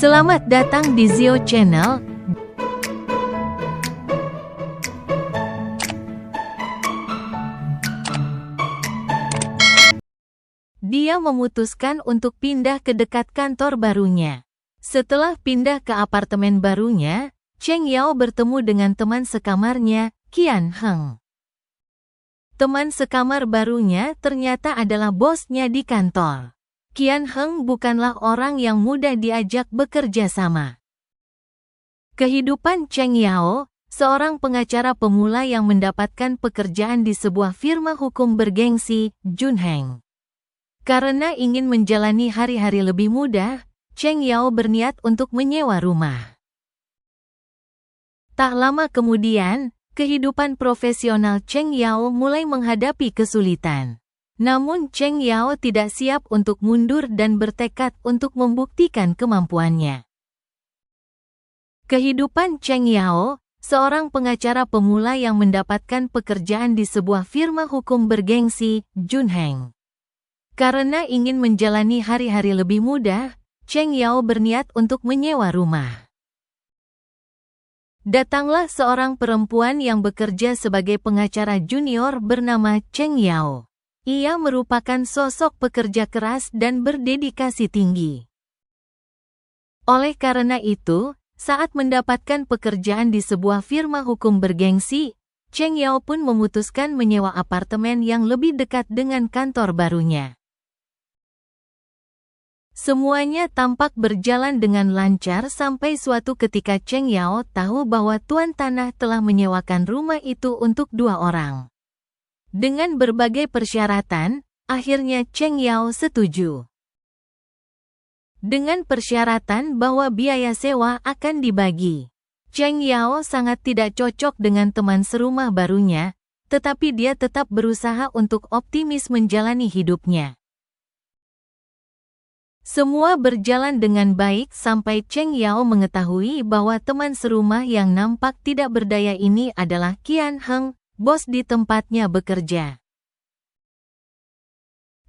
Selamat datang di Zio Channel. Dia memutuskan untuk pindah ke dekat kantor barunya. Setelah pindah ke apartemen barunya, Cheng Yao bertemu dengan teman sekamarnya, Qian Heng. Teman sekamar barunya ternyata adalah bosnya di kantor. Qian Heng bukanlah orang yang mudah diajak bekerja sama. Kehidupan Cheng Yao, seorang pengacara pemula yang mendapatkan pekerjaan di sebuah firma hukum bergengsi, Junheng. Karena ingin menjalani hari-hari lebih mudah, Cheng Yao berniat untuk menyewa rumah. Tak lama kemudian, kehidupan profesional Cheng Yao mulai menghadapi kesulitan. Namun Cheng Yao tidak siap untuk mundur dan bertekad untuk membuktikan kemampuannya. Kehidupan Cheng Yao, seorang pengacara pemula yang mendapatkan pekerjaan di sebuah firma hukum bergengsi, Junheng. Karena ingin menjalani hari-hari lebih mudah, Cheng Yao berniat untuk menyewa rumah. Datanglah seorang perempuan yang bekerja sebagai pengacara junior bernama Cheng Yao. Ia merupakan sosok pekerja keras dan berdedikasi tinggi. Oleh karena itu, saat mendapatkan pekerjaan di sebuah firma hukum bergengsi, Cheng Yao pun memutuskan menyewa apartemen yang lebih dekat dengan kantor barunya. Semuanya tampak berjalan dengan lancar sampai suatu ketika Cheng Yao tahu bahwa tuan tanah telah menyewakan rumah itu untuk 2 orang. Dengan berbagai persyaratan, akhirnya Cheng Yao setuju. Dengan persyaratan bahwa biaya sewa akan dibagi. Cheng Yao sangat tidak cocok dengan teman serumah barunya, tetapi dia tetap berusaha untuk optimis menjalani hidupnya. Semua berjalan dengan baik sampai Cheng Yao mengetahui bahwa teman serumah yang nampak tidak berdaya ini adalah Qian Heng, bos di tempatnya bekerja.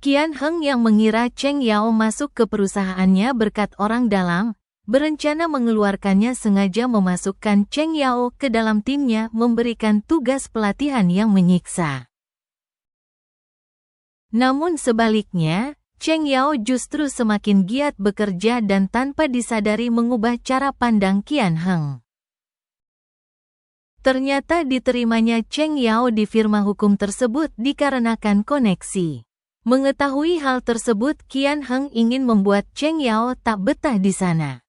Qian Heng yang mengira Cheng Yao masuk ke perusahaannya berkat orang dalam, berencana mengeluarkannya sengaja memasukkan Cheng Yao ke dalam timnya memberikan tugas pelatihan yang menyiksa. Namun sebaliknya, Cheng Yao justru semakin giat bekerja dan tanpa disadari mengubah cara pandang Qian Heng. Ternyata diterimanya Cheng Yao di firma hukum tersebut dikarenakan koneksi. Mengetahui hal tersebut, Qian Heng ingin membuat Cheng Yao tak betah di sana.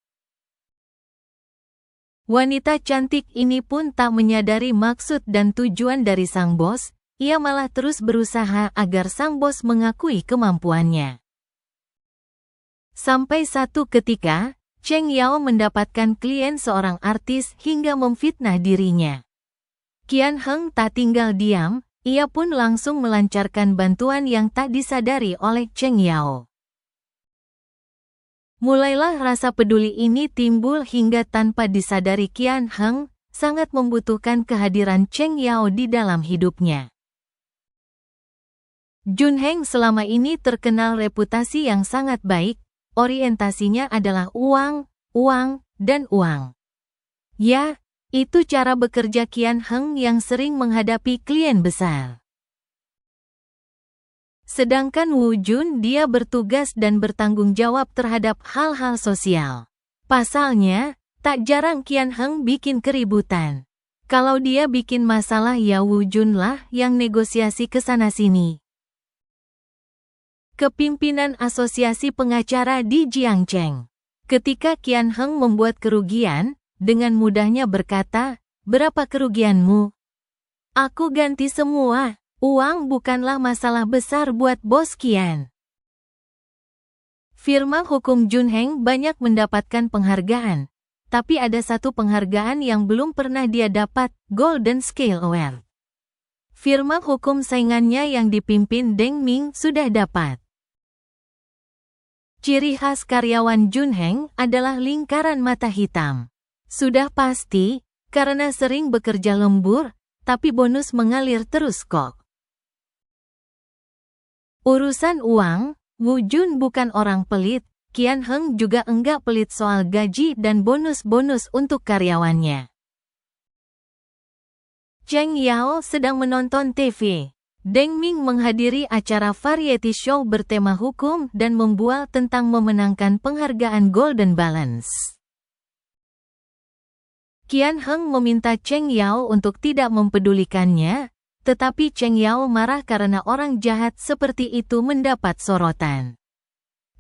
Wanita cantik ini pun tak menyadari maksud dan tujuan dari sang bos, ia malah terus berusaha agar sang bos mengakui kemampuannya. Sampai satu ketika, Cheng Yao mendapatkan klien seorang artis hingga memfitnah dirinya. Qian Heng tak tinggal diam, ia pun langsung melancarkan bantuan yang tak disadari oleh Cheng Yao. Mulailah rasa peduli ini timbul hingga tanpa disadari Qian Heng sangat membutuhkan kehadiran Cheng Yao di dalam hidupnya. Junheng selama ini terkenal reputasi yang sangat baik, orientasinya adalah uang, uang, dan uang. Ya, itu cara bekerja Qian Heng yang sering menghadapi klien besar. Sedangkan Wu Jun dia bertugas dan bertanggung jawab terhadap hal-hal sosial. Pasalnya, tak jarang Qian Heng bikin keributan. Kalau dia bikin masalah ya Wu Jun lah yang negosiasi ke sana-sini. Kepimpinan Asosiasi Pengacara di Jiangcheng. Ketika Qian Heng membuat kerugian, dengan mudahnya berkata, "Berapa kerugianmu? Aku ganti semua. Uang bukanlah masalah besar buat bos Qian." Firma hukum Junheng banyak mendapatkan penghargaan, tapi ada satu penghargaan yang belum pernah dia dapat, Golden Scale Award. Firma hukum saingannya yang dipimpin Deng Ming sudah dapat. Ciri khas karyawan Junheng adalah lingkaran mata hitam. Sudah pasti, karena sering bekerja lembur, tapi bonus mengalir terus kok. Urusan uang, Wu Jun bukan orang pelit, Qian Heng juga enggak pelit soal gaji dan bonus-bonus untuk karyawannya. Cheng Yao sedang menonton TV. Deng Ming menghadiri acara variety show bertema hukum dan membual tentang memenangkan penghargaan Golden Balance. Qian Heng meminta Cheng Yao untuk tidak mempedulikannya, tetapi Cheng Yao marah karena orang jahat seperti itu mendapat sorotan.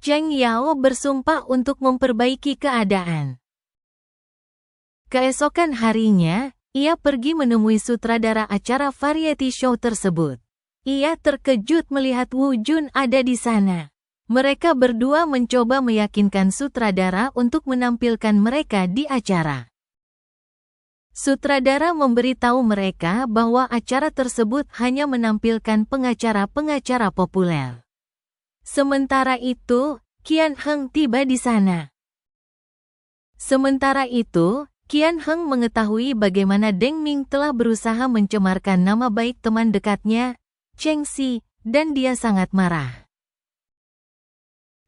Cheng Yao bersumpah untuk memperbaiki keadaan. Keesokan harinya, ia pergi menemui sutradara acara variety show tersebut. Ia terkejut melihat Wu Jun ada di sana. Mereka berdua mencoba meyakinkan sutradara untuk menampilkan mereka di acara. Sutradara memberitahu mereka bahwa acara tersebut hanya menampilkan pengacara-pengacara populer. Sementara itu, Qian Heng tiba di sana. Sementara itu, Qian Heng mengetahui bagaimana Deng Ming telah berusaha mencemarkan nama baik teman dekatnya, Cheng Xi, dan dia sangat marah.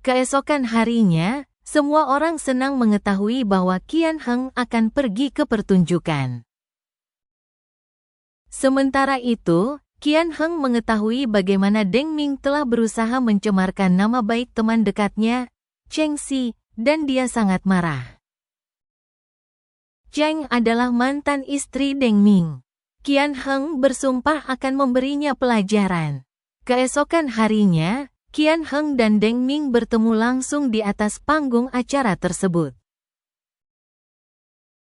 Keesokan harinya, semua orang senang mengetahui bahwa Qian Heng akan pergi ke pertunjukan. Sementara itu, Qian Heng mengetahui bagaimana Deng Ming telah berusaha mencemarkan nama baik teman dekatnya, Cheng Xi, dan dia sangat marah. Cheng adalah mantan istri Deng Ming. Qian Heng bersumpah akan memberinya pelajaran. Keesokan harinya, Qian Heng dan Deng Ming bertemu langsung di atas panggung acara tersebut.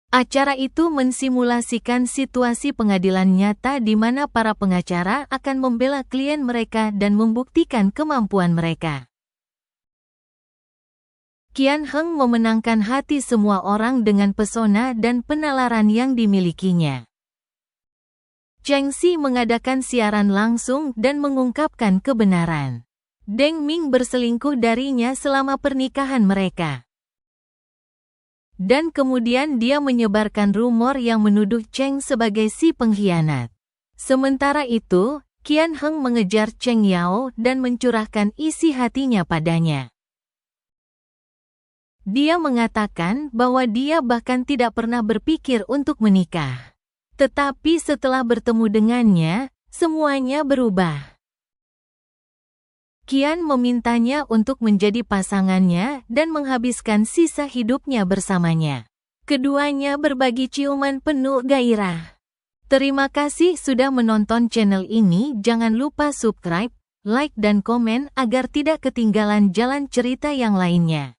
Acara itu mensimulasikan situasi pengadilan nyata di mana para pengacara akan membela klien mereka dan membuktikan kemampuan mereka. Qian Heng memenangkan hati semua orang dengan pesona dan penalaran yang dimilikinya. Cheng Xi mengadakan siaran langsung dan mengungkapkan kebenaran. Deng Ming berselingkuh darinya selama pernikahan mereka. Dan kemudian dia menyebarkan rumor yang menuduh Cheng sebagai si pengkhianat. Sementara itu, Qian Heng mengejar Cheng Yao dan mencurahkan isi hatinya padanya. Dia mengatakan bahwa dia bahkan tidak pernah berpikir untuk menikah. Tetapi setelah bertemu dengannya, semuanya berubah. Qian memintanya untuk menjadi pasangannya dan menghabiskan sisa hidupnya bersamanya. Keduanya berbagi ciuman penuh gairah. Terima kasih sudah menonton channel ini. Jangan lupa subscribe, like dan komen agar tidak ketinggalan jalan cerita yang lainnya.